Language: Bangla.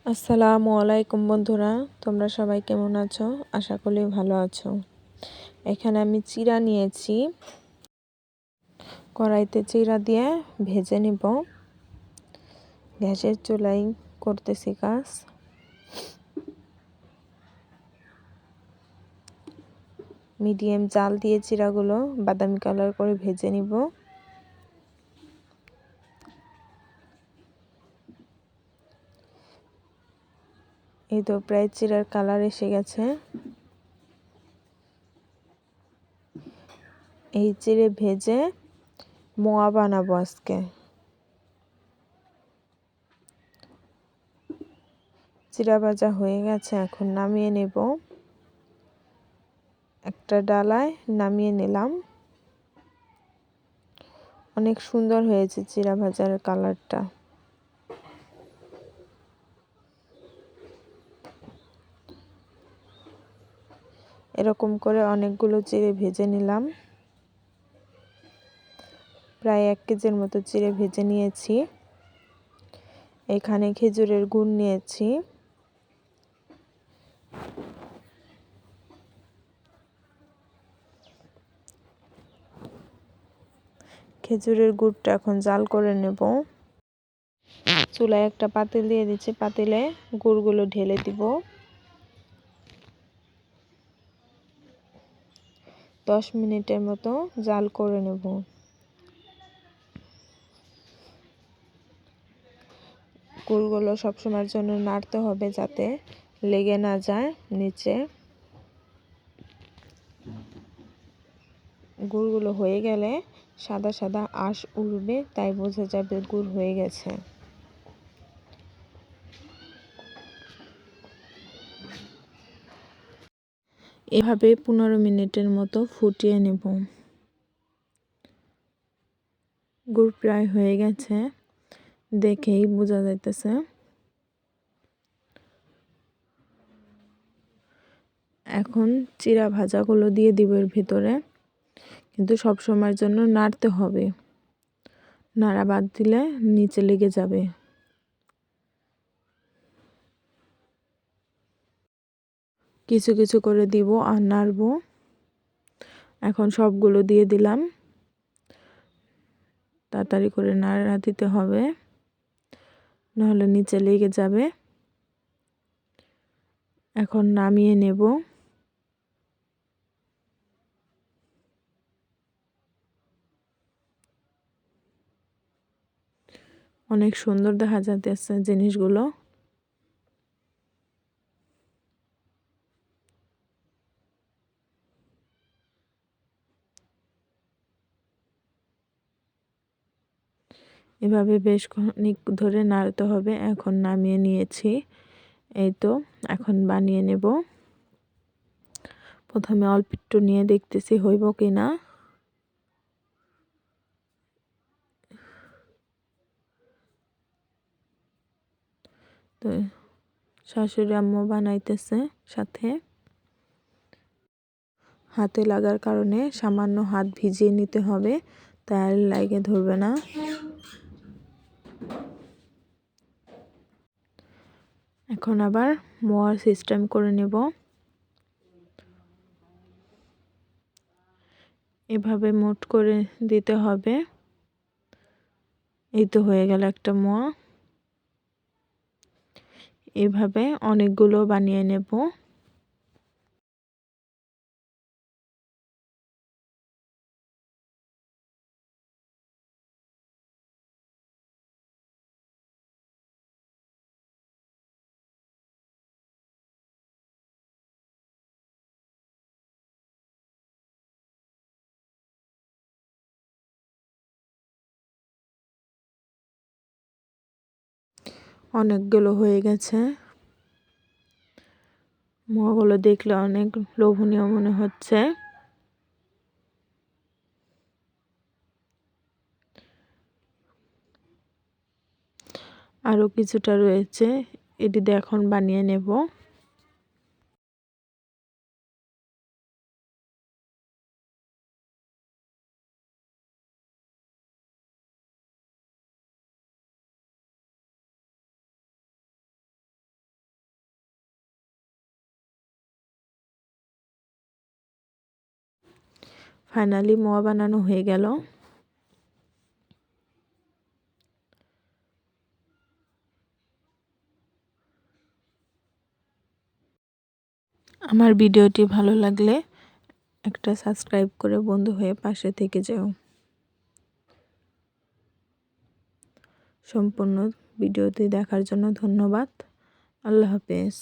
আসসালামু আলাইকুম বন্ধুরা, তোমরা সবাই কেমন আছো? আশা করি ভালো আছো। এখানে আমি চিড়া নিয়েছি, কড়াইতে চিড়া দিয়ে ভেজে নিব। গ্যাসের চুলায় করতেছি কাজ। মিডিয়াম জাল দিয়ে চিড়াগুলো বাদামি কালার করে ভেজে নিব। এই তো প্রায় চিড়ার কালার এসে গেছে। এই চিড়ে ভেজে মোয়া বানাবো আজকে। চিড়া ভাজা হয়ে গেছে, এখন নামিয়ে নেব। একটা ডালায় নামিয়ে নিলাম। অনেক সুন্দর হয়েছে চিড়া ভাজার কালারটা। এরকম করে অনেকগুলো চিড়ে ভেজে নিলাম। প্রায় 1 কেজির মতো চিড়ে ভেজে নিয়েছি। এখানে খেজুরের গুড় নিয়েছি। খেজুরের গুড়টা এখন জাল করে নেব। চুলায় একটা পাতিল দিয়ে দিচ্ছি, পাতিলে গুড়গুলো ঢেলে দিব। 10 মিনিটের মতো জাল করে নেব। গুড়গুলো সবসময়ের জন্য নাড়তে হবে যাতে লেগে না যায় নিচে। গুড়গুলো হয়ে গেলে সাদা সাদা আঁশ উঠবে, তাই বোঝা যাবে গুড় হয়ে গেছে। এভাবে 15 মিনিটের মতো ফুটিয়ে নেব। গুড় প্রায় হয়ে গেছে, দেখেই বোঝা যাইতেছে। এখন চিড়া ভাজাগুলো দিয়ে দিব এর ভিতরে, কিন্তু সব সময়ের জন্য নাড়তে হবে। নাড়া বাদ দিলে নিচে লেগে যাবে। কিছু কিছু করে দিব আর নাড়বো। এখন সবগুলো দিয়ে দিলাম। তাড়াতাড়ি করে নাড়া দিতে হবে, নাহলে নিচে লেগে যাবে। এখন নামিয়ে নেব। অনেক সুন্দর দেখা যাচ্ছে জিনিসগুলো। এভাবে বেশ খানিক ধরে নাড়তে হবে। এখন নামিয়ে নিয়েছি। এই তো এখন বানিয়ে নেব। প্রথমে অল্প একটু নিয়ে দেখতেছি হইব কিনা। তো শাশুড়ি আম্মু বানাইতেছে সাথে। হাতে লাগার কারণে সামান্য হাত ভিজিয়ে নিতে হবে, তাই লাগে ধরবে না। এখন আবার মোয়ার সিস্টেম করে নেব। এভাবে মোট করে দিতে হবে। এই তো হয়ে গেল একটা মোয়া। এভাবে অনেকগুলো বানিয়ে নেব। অনেকগুলো হয়ে গেছে। মোয়াগুলো দেখলে অনেক লোভনীয় মনে হচ্ছে। আরও কিছুটা রয়েছে, এটি দিয়ে এখন বানিয়ে নেব। ফাইনালি মোয়া বানানো হয়ে গেল। আমার ভিডিওটি ভালো লাগলে একটা সাবস্ক্রাইব করে বন্ধু হয়ে পাশে থেকে যাও। সম্পূর্ণ ভিডিওটি দেখার জন্য ধন্যবাদ। আল্লাহ হাফেজ।